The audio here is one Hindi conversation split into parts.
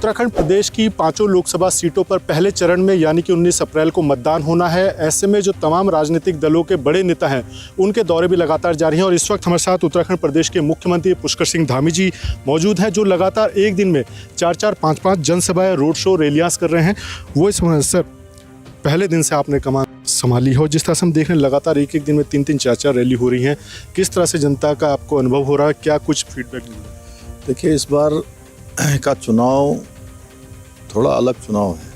उत्तराखंड प्रदेश की 5 लोकसभा सीटों पर पहले चरण में यानी कि 19 अप्रैल को मतदान होना है। ऐसे में जो तमाम राजनीतिक दलों के बड़े नेता हैं उनके दौरे भी लगातार जारी हैं और इस वक्त हमारे साथ उत्तराखंड प्रदेश के मुख्यमंत्री पुष्कर सिंह धामी जी मौजूद हैं, जो लगातार एक दिन में 4-4, 5-5 जनसभाएं, रोड शो, रैलियां कर रहे हैं। वो इस सर पहले दिन से आपने कमान संभाली हो, जिस तरह से हम देख रहे हैं लगातार एक दिन में 3-3, 4-4 रैली हो रही हैं, किस तरह से जनता का आपको अनुभव हो रहा है, क्या कुछ फीडबैक मिल रहा है? देखिए, इस बार का चुनाव थोड़ा अलग चुनाव है।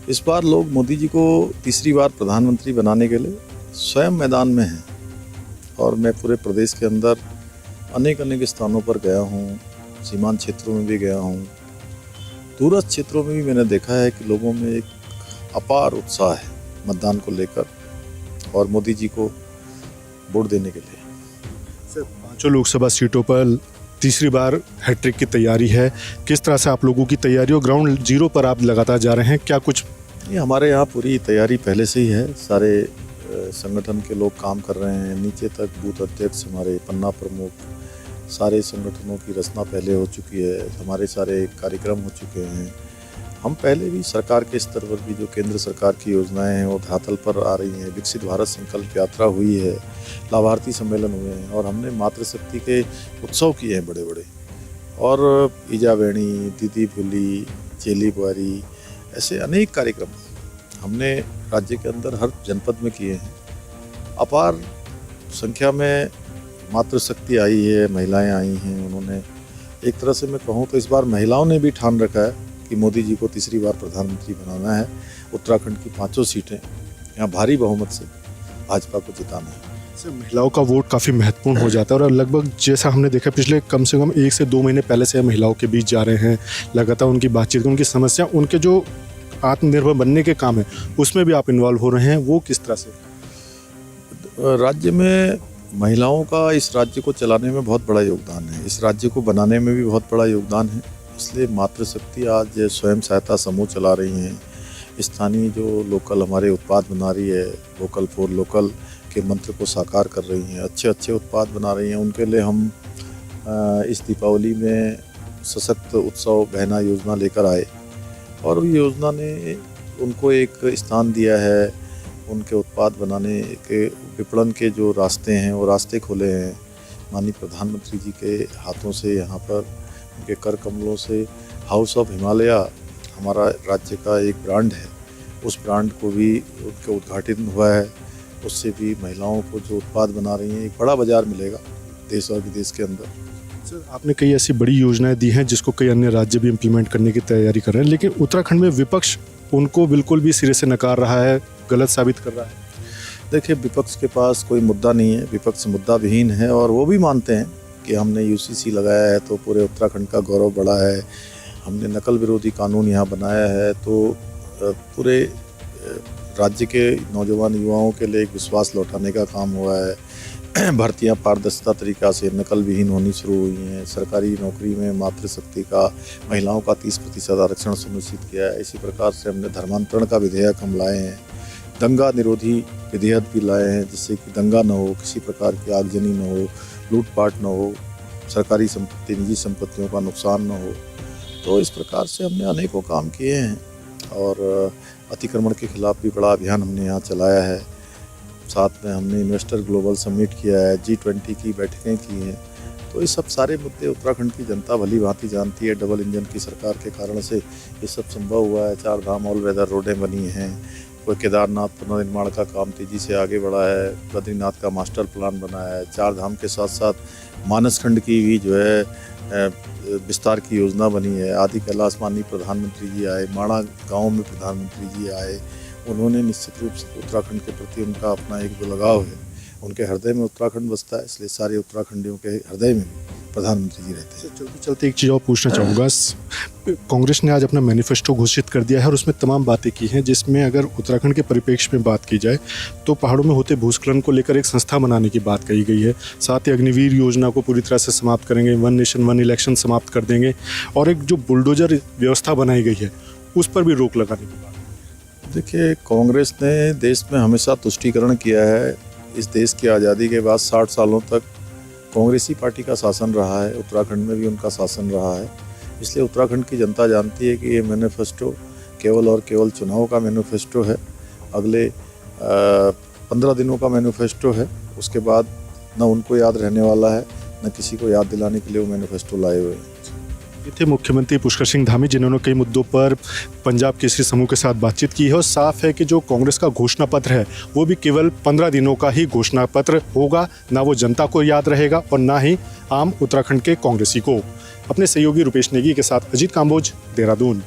इस बार लोग मोदी जी को तीसरी बार प्रधानमंत्री बनाने के लिए स्वयं मैदान में हैं और मैं पूरे प्रदेश के अंदर अनेक स्थानों पर गया हूँ, सीमांत क्षेत्रों में भी गया हूँ, दूरस्थ क्षेत्रों में भी मैंने देखा है कि लोगों में एक अपार उत्साह है मतदान को लेकर और मोदी जी को वोट देने के लिए। सर, 5 लोकसभा सीटों पर तीसरी बार हैट्रिक की तैयारी है, किस तरह से आप लोगों की तैयारी और ग्राउंड जीरो पर आप लगातार जा रहे हैं, क्या कुछ? ये हमारे यहाँ पूरी तैयारी पहले से ही है, सारे संगठन के लोग काम कर रहे हैं, नीचे तक बूथ अध्यक्ष, हमारे पन्ना प्रमुख, सारे संगठनों की रचना पहले हो चुकी है, हमारे सारे कार्यक्रम हो चुके हैं। हम पहले भी सरकार के स्तर पर भी जो केंद्र सरकार की योजनाएं हैं वो धरातल पर आ रही हैं, विकसित भारत संकल्प यात्रा हुई है, लाभार्थी सम्मेलन हुए हैं और हमने मातृशक्ति के उत्सव किए हैं बड़े बड़े, और ईजा बेणी, दीदी भूली, चेली बुआरी, ऐसे अनेक कार्यक्रम हमने राज्य के अंदर हर जनपद में किए हैं। अपार संख्या में मातृशक्ति आई है, महिलाएं आई हैं। उन्होंने एक तरह से मैं कहूँ तो इस बार महिलाओं ने भी ठान रखा है कि मोदी जी को तीसरी बार प्रधानमंत्री बनाना है। उत्तराखंड की 5 सीटें यहाँ भारी बहुमत से भाजपा को जिताना है। सर, महिलाओं का वोट काफ़ी महत्वपूर्ण हो जाता है और लगभग जैसा हमने देखा पिछले कम से कम 1 से 2 महीने पहले से महिलाओं के बीच जा रहे हैं, लगातार उनकी बातचीत, उनकी समस्या, उनके जो आत्मनिर्भर बनने के काम है उसमें भी आप इन्वॉल्व हो रहे हैं, वो किस तरह से? राज्य में महिलाओं का इस राज्य को चलाने में बहुत बड़ा योगदान है, इस राज्य को बनाने में भी बहुत बड़ा योगदान है। इसलिए मातृशक्ति आज स्वयं सहायता समूह चला रही हैं, स्थानीय जो लोकल हमारे उत्पाद बना रही है, वोकल फॉर लोकल के मंत्र को साकार कर रही हैं, अच्छे उत्पाद बना रही हैं। उनके लिए हम इस दीपावली में सशक्त उत्सव बहना योजना लेकर आए और ये योजना ने उनको एक स्थान दिया है, उनके उत्पाद बनाने के विपणन के जो रास्ते हैं वो रास्ते खोले हैं। माननीय प्रधानमंत्री जी के हाथों से यहाँ पर उनके कर कमलों से हाउस ऑफ हिमालय हमारा राज्य का एक ब्रांड है, उस ब्रांड को भी उनके उद्घाटन हुआ है। उससे भी महिलाओं को जो उत्पाद बना रही हैं एक बड़ा बाजार मिलेगा देश और विदेश के अंदर। सर, आपने कई ऐसी बड़ी योजनाएं दी हैं जिसको कई अन्य राज्य भी इम्प्लीमेंट करने की तैयारी कर रहे हैं, लेकिन उत्तराखंड में विपक्ष उनको बिल्कुल भी सिरे से नकार रहा है, गलत साबित कर रहा है। देखिए, विपक्ष के पास कोई मुद्दा नहीं है, विपक्ष मुद्दा विहीन है और वो भी मानते हैं कि हमने यूसीसी लगाया है तो पूरे उत्तराखंड का गौरव बढ़ा है, हमने नकल विरोधी कानून यहाँ बनाया है तो पूरे राज्य के नौजवान युवाओं के लिए एक विश्वास लौटाने का काम हुआ है। भर्तियाँ पारदर्शिता तरीक़ा से नकल विहीन होनी शुरू हुई हैं, सरकारी नौकरी में मातृशक्ति का, महिलाओं का 30% आरक्षण सुनिश्चित किया है। इसी प्रकार से हमने धर्मांतरण का विधेयक हम लाए हैं, दंगा निरोधी विधेयक भी लाए हैं जिससे कि दंगा न हो, किसी प्रकार की आगजनी न हो, लूटपाट न हो, सरकारी संपत्ति, निजी संपत्तियों का नुकसान न हो। तो इस प्रकार से हमने अनेकों काम किए हैं और अतिक्रमण के खिलाफ भी बड़ा अभियान हमने यहाँ चलाया है। साथ में हमने इन्वेस्टर ग्लोबल समिट किया है, G20 की बैठकें की हैं। तो ये सब सारे मुद्दे उत्तराखंड की जनता भली भांति जानती है। डबल इंजन की सरकार के कारण से ये सब संभव हुआ है। 4 धाम ऑल वेदर रोडें बनी हैं, कोई केदारनाथ पुनर्निर्माण का काम तेज़ी से आगे बढ़ा है, बद्रीनाथ का मास्टर प्लान बना है, 4 धाम के साथ साथ मानस खंड की भी जो है विस्तार की योजना बनी है। आदि कैलाश माननीय प्रधानमंत्री जी आए, माणा गांव में प्रधानमंत्री जी आए, उन्होंने निश्चित रूप से उत्तराखंड के प्रति उनका अपना एक जो लगाव है, उनके हृदय में उत्तराखंड बसता है, इसलिए सारे उत्तराखंडियों के हृदय में भी प्रधानमंत्री जी रहते हैं। चलते चलते एक चीज़ और पूछना चाहूँगा, कांग्रेस ने आज अपना मैनिफेस्टो घोषित कर दिया है और उसमें तमाम बातें की हैं, जिसमें अगर उत्तराखंड के परिप्रेक्ष्य में बात की जाए तो पहाड़ों में होते भूस्खलन को लेकर एक संस्था बनाने की बात कही गई है। साथ ही अग्निवीर योजना को पूरी तरह से समाप्त करेंगे, 1 नेशन 1 इलेक्शन समाप्त कर देंगे और एक जो बुलडोजर व्यवस्था बनाई गई है उस पर भी रोक लगाने की बात। देखिए, कांग्रेस ने देश में हमेशा तुष्टीकरण किया है। इस देश की आज़ादी के बाद 60 सालों तक कांग्रेसी पार्टी का शासन रहा है, उत्तराखंड में भी उनका शासन रहा है। इसलिए उत्तराखंड की जनता जानती है कि ये मैनिफेस्टो केवल और केवल चुनाव का मैनिफेस्टो है। अगले 15 दिनों का मैनिफेस्टो है। उसके बाद न उनको याद रहने वाला है, न किसी को याद दिलाने के लिए वो मैनिफेस्टो लाए हुए हैं। ये थे मुख्यमंत्री पुष्कर सिंह धामी, जिन्होंने कई मुद्दों पर पंजाब केसरी समूह के साथ बातचीत की है। और साफ है कि जो कांग्रेस का घोषणा पत्र है वो भी केवल 15 दिनों का ही घोषणा पत्र होगा। ना वो जनता को याद रहेगा और ना ही आम उत्तराखंड के कांग्रेसी को। अपने सहयोगी रुपेश नेगी के साथ अजीत काम्बोज, देहरादून।